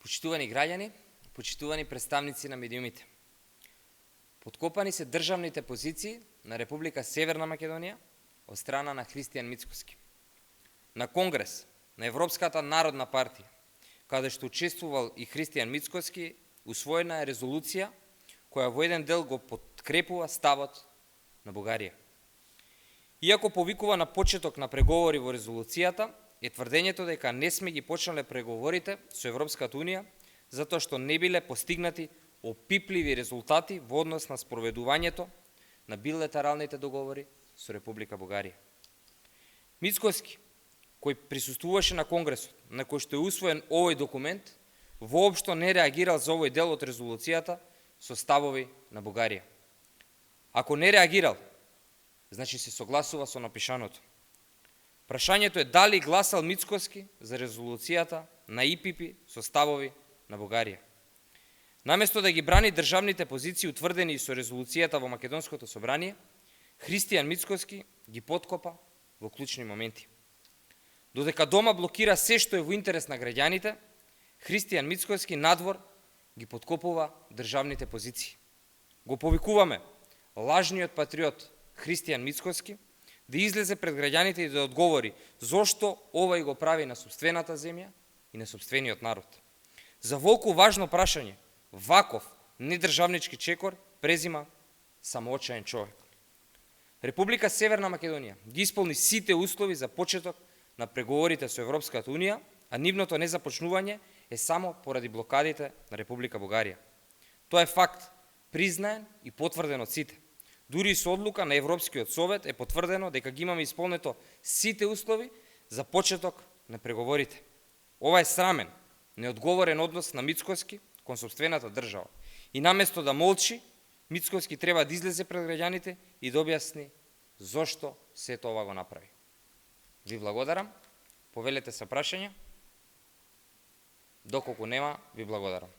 Почитувани граѓани, почитувани представници на медиумите. Подкопани се државните позиции на Република Северна Македонија од страна на Христијан Мицкоски. На Конгрес на Европската народна партија, каде што учествувал и Христијан Мицкоски, усвоена е резолуција која во еден дел го подкрепува ставот на Бугарија. Иако повикува на почеток на преговори во резолуцијата, е тврдењето дека не сме ги почнале преговорите со Европската Унија затоа што не биле постигнати опипливи резултати во однос на спроведувањето на билатералните договори со Република Бугарија. Мицкоски, кој присуствуваше на Конгресот, на кој што е усвоен овој документ, воопшто не реагирал за овој дел од резолуцијата со ставови на Бугарија. Ако не реагирал, значи се согласува со напишаното. Прашањето е дали гласал Мицкоски за резолуцијата на ИПП со ставови на Бугарија. Наместо да ги брани државните позиции утврдени со резолуцијата во Македонското собрание, Христијан Мицкоски ги подкопа во клучни моменти. Додека дома блокира се што е во интерес на граѓаните, Христијан Мицкоски надвор ги подкопува државните позиции. Го повикуваме лажниот патриот Христијан Мицкоски да излезе пред граѓаните и да одговори зошто овој го прави на сопствената земја и на сопствениот народ. За волку важно прашање, ваков недржавнички чекор презима само очаен човек. Република Северна Македонија ги исполни сите услови за почеток на преговорите со Европската Унија, а нивното незапочнување е само поради блокадите на Република Бугарија. Тоа е факт, признаен и потврден од сите. Дури и со одлука на Европскиот совет е потврдено дека ги имаме исполнето сите услови за почеток на преговорите. Ова е срамен, неодговорен однос на Мицкоски кон сопствената држава. И наместо да молчи, Мицкоски треба да излезе пред граѓаните и да објасни зошто сето ова го направи. Ви благодарам, повелете се прашања. Доколку нема, ви благодарам.